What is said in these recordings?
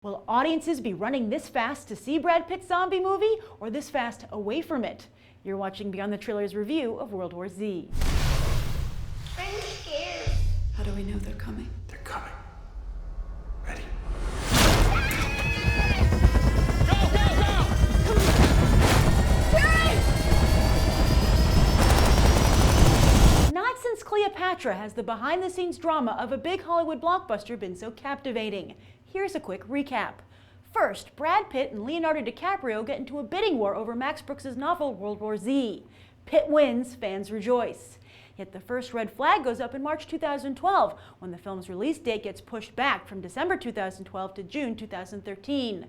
Will audiences be running this fast to see Brad Pitt's zombie movie, or this fast away from it? You're watching Beyond the Trailers review of World War Z. I'm scared. How do we know they're coming? They're coming. Ready? Not since Cleopatra has the behind-the-scenes drama of a big Hollywood blockbuster been so captivating. Here's a quick recap. First, Brad Pitt and Leonardo DiCaprio get into a bidding war over Max Brooks' novel World War Z. Pitt wins, fans rejoice. Yet the first red flag goes up in March 2012, when the film's release date gets pushed back from December 2012 to June 2013.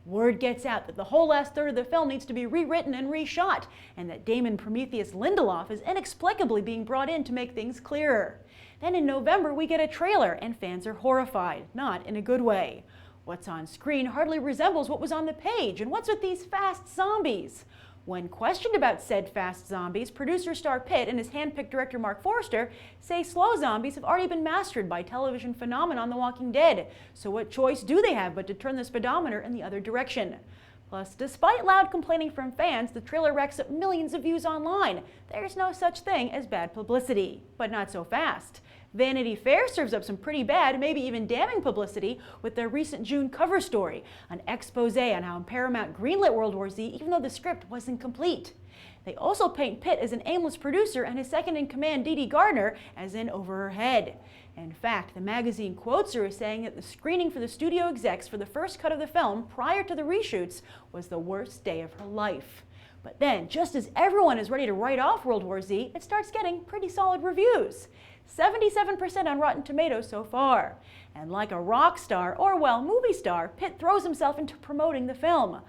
Word gets out that the whole last third of the film needs to be rewritten and reshot, and that Damon Prometheus Lindelof is inexplicably being brought in to make things clearer. Then in November we get a trailer, and fans are horrified, not in a good way. What's on screen hardly resembles what was on the page, and what's with these fast zombies? When questioned about said fast zombies, producer star Pitt and his hand-picked director Mark Forster say slow zombies have already been mastered by television phenomenon The Walking Dead, so what choice do they have but to turn the speedometer in the other direction? Plus, despite loud complaining from fans, the trailer racks up millions of views online. There's no such thing as bad publicity, but not so fast. Vanity Fair serves up some pretty bad, maybe even damning publicity with their recent June cover story, an expose on how Paramount greenlit World War Z even though the script wasn't complete. They also paint Pitt as an aimless producer and his second-in-command, Dee Dee Gardner, as in over her head. In fact, the magazine quotes her as saying that the screening for the studio execs for the first cut of the film prior to the reshoots was the worst day of her life. But then, just as everyone is ready to write off World War Z, it starts getting pretty solid reviews. 77% on Rotten Tomatoes so far. And like a rock star, or well, movie star, Pitt throws himself into promoting the film.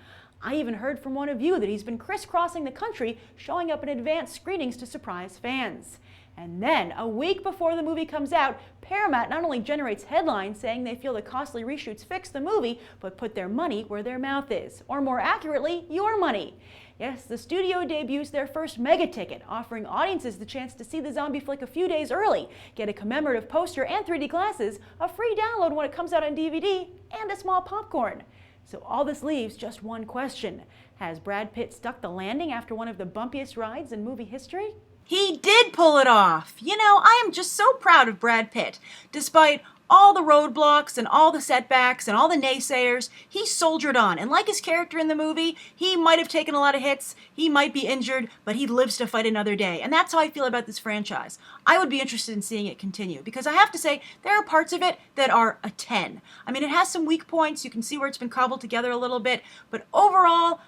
I even heard from one of you that he's been crisscrossing the country, showing up in advanced screenings to surprise fans. And then, a week before the movie comes out, Paramount not only generates headlines saying they feel the costly reshoots fix the movie, but put their money where their mouth is. Or more accurately, your money. Yes, the studio debuts their first mega ticket, offering audiences the chance to see the zombie flick a few days early, get a commemorative poster and 3D glasses, a free download when it comes out on DVD, and a small popcorn. So all this leaves just one question. Has Brad Pitt stuck the landing after one of the bumpiest rides in movie history? He did pull it off. You know, I am just so proud of Brad Pitt. Despite all the roadblocks and all the setbacks and all the naysayers, he soldiered on. And like his character in the movie, he might have taken a lot of hits, he might be injured, but he lives to fight another day. And that's how I feel about this franchise. I would be interested in seeing it continue, because I have to say, there are parts of it that are a 10. I mean, it has some weak points, you can see where it's been cobbled together a little bit, but overall,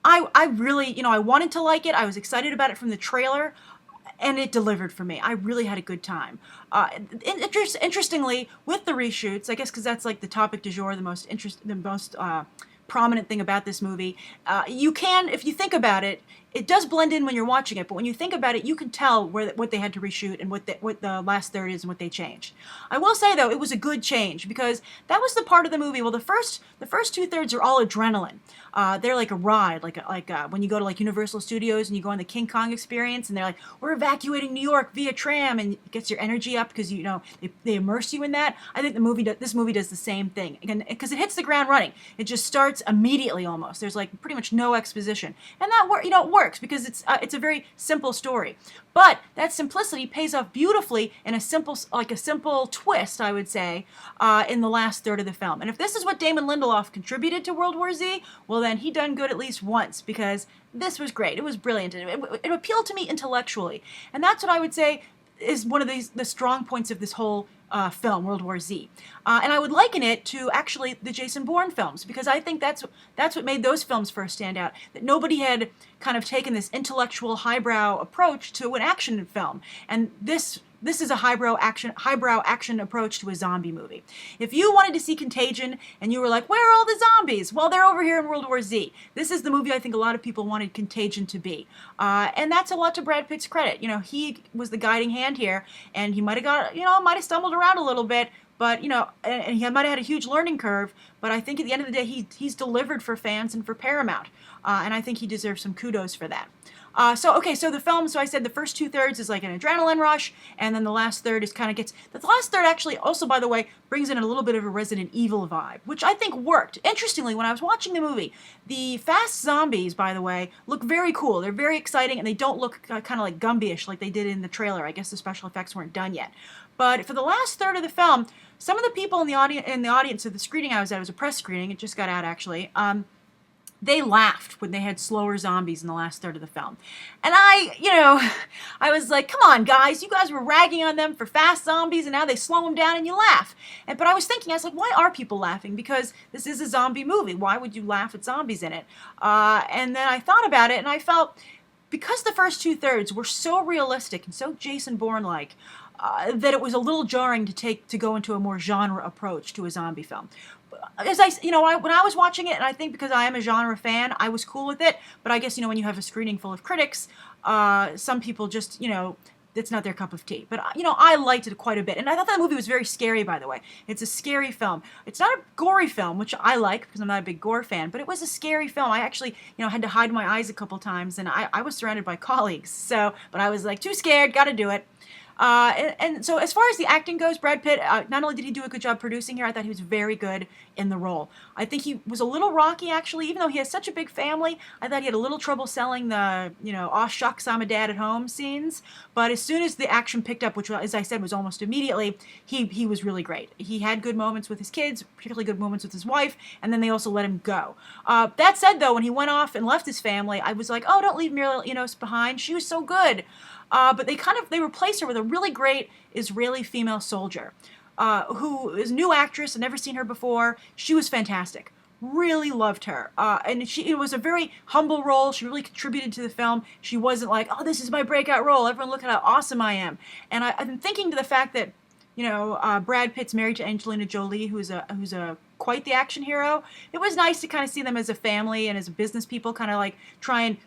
I really, I wanted to like it. I was excited about it from the trailer, and it delivered for me. I really had a good time. Interestingly, with the reshoots, I guess because that's like the topic du jour, the most prominent thing about this movie, you can, if you think about it, it does blend in when you're watching it, but when you think about it, you can tell what they had to reshoot and what the last third is and what they changed. I will say, though, it was a good change, because that was the part of the movie, well, the first 2/3 are all adrenaline. They're like a ride, like when you go to like Universal Studios and you go on the King Kong experience, and they're like, we're evacuating New York via tram, and it gets your energy up because, they immerse you in that. I think this movie does the same thing, because it hits the ground running. It just starts immediately almost. There's like pretty much no exposition. And that works because it's a very simple story. But that simplicity pays off beautifully in a simple twist, I would say, in the last third of the film. And if this is what Damon Lindelof contributed to World War Z, well then he done good at least once, because this was great. It was brilliant. It appealed to me intellectually. And that's what I would say is one of the strong points of this whole film, World War Z. And I would liken it to actually the Jason Bourne films, because I think that's what made those films first stand out, that nobody had kind of taken this intellectual highbrow approach to an action film. And this is a highbrow action approach to a zombie movie. If you wanted to see Contagion and you were like, where are all the zombies? Well, they're over here in World War Z. This is the movie I think a lot of people wanted Contagion to be. And that's a lot to Brad Pitt's credit. He was the guiding hand here, and he might have stumbled around a little bit, But, you know, and he might have had a huge learning curve, but I think at the end of the day, he's delivered for fans and for Paramount. And I think he deserves some kudos for that. So the film, so I said the first 2/3 is like an adrenaline rush, and then the last third is kind of the last third actually also, by the way, brings in a little bit of a Resident Evil vibe, which I think worked. Interestingly, when I was watching the movie, the fast zombies, by the way, look very cool. They're very exciting, and they don't look kind of like Gumby-ish like they did in the trailer. I guess the special effects weren't done yet. But for the last third of the film, some of the people in the audience of the screening I was at, it was a press screening, it just got out actually, they laughed when they had slower zombies in the last third of the film. And I was like, come on, guys, you guys were ragging on them for fast zombies, and now they slow them down and you laugh. But I was thinking, I was like, why are people laughing? Because this is a zombie movie. Why would you laugh at zombies in it? And then I thought about it, and I felt, because the first 2/3 were so realistic and so Jason Bourne-like, that it was a little jarring to go into a more genre approach to a zombie film. When I was watching it, and I think because I am a genre fan, I was cool with it. But I guess, when you have a screening full of critics, some people just, it's not their cup of tea. But, I liked it quite a bit. And I thought that movie was very scary, by the way. It's a scary film. It's not a gory film, which I like because I'm not a big gore fan, but it was a scary film. I actually, had to hide my eyes a couple times, and I was surrounded by colleagues. But I was like, too scared, gotta do it. And so as far as the acting goes, Brad Pitt, not only did he do a good job producing here, I thought he was very good in the role. I think he was a little rocky, actually, even though he has such a big family. I thought he had a little trouble selling the, aw shucks, I'm a dad at home scenes. But as soon as the action picked up, which, as I said, was almost immediately, he was really great. He had good moments with his kids, particularly good moments with his wife, and then they also let him go. That said, though, when he went off and left his family, I was like, oh, don't leave Mira Enos behind. She was so good. But they replaced her with a really great Israeli female soldier, who is a new actress. I've never seen her before. She was fantastic. Really loved her. And it was a very humble role. She really contributed to the film. She wasn't like, oh, this is my breakout role. Everyone look at how awesome I am. And I've been thinking to the fact that, Brad Pitt's married to Angelina Jolie, who's a quite the action hero. It was nice to kind of see them as a family and as business people kind of like try and,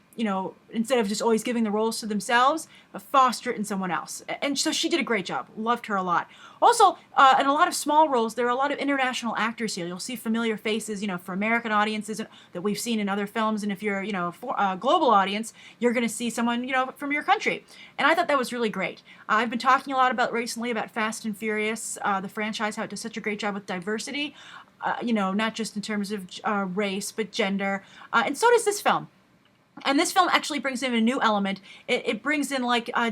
instead of just always giving the roles to themselves, foster it in someone else. And so she did a great job. Loved her a lot. Also, in a lot of small roles, there are a lot of international actors here. You'll see familiar faces, for American audiences that we've seen in other films. And if you're, a global audience, you're going to see someone, from your country. And I thought that was really great. I've been talking a lot recently about Fast and Furious, the franchise, how it does such a great job with diversity, not just in terms of race, but gender. And so does this film. And this film actually brings in a new element. It brings in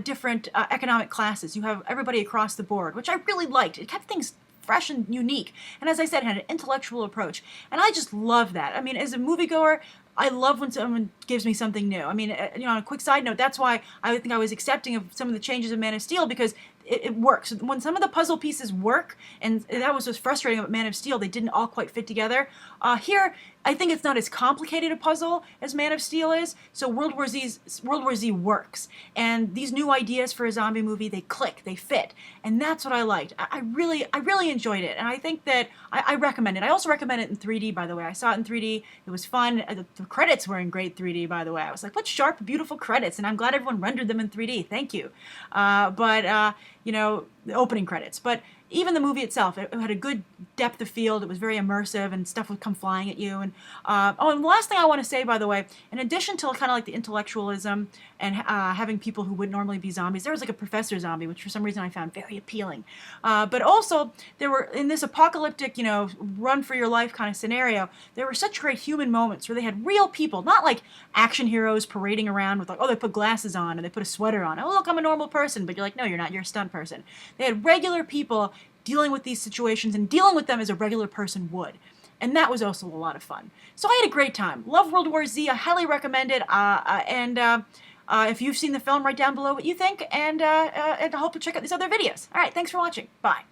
different economic classes. You have everybody across the board, which I really liked. It kept things fresh and unique. And as I said, it had an intellectual approach. And I just love that. I mean, as a moviegoer, I love when someone gives me something new. I mean, on a quick side note, that's why I think I was accepting of some of the changes in Man of Steel, because it works. When some of the puzzle pieces work, and that was what's frustrating about Man of Steel, they didn't all quite fit together. Here, I think it's not as complicated a puzzle as Man of Steel is, so World War Z works. And these new ideas for a zombie movie, they click, they fit. And that's what I liked. I really enjoyed it, and I think that I recommend it. I also recommend it in 3D, by the way. I saw it in 3D. It was fun. The credits were in great 3D, by the way. I was like, what sharp, beautiful credits, and I'm glad everyone rendered them in 3D. Thank you. The opening credits. But even the movie itself, it had a good depth of field. It was very immersive, and stuff would come flying at you. And and the last thing I want to say, by the way, in addition to kind of like the intellectualism and having people who would normally be zombies, there was like a professor zombie, which for some reason I found very appealing. But also, there were, in this apocalyptic, run for your life kind of scenario, there were such great human moments where they had real people, not like action heroes parading around with like, oh, they put glasses on and they put a sweater on. Oh, look, I'm a normal person. But you're like, no, you're not. You're a stunt person. They had regular people dealing with these situations and dealing with them as a regular person would. And that was also a lot of fun. So I had a great time. Love World War Z. I highly recommend it. If you've seen the film, write down below what you think. And I hope to check out these other videos. All right, thanks for watching. Bye.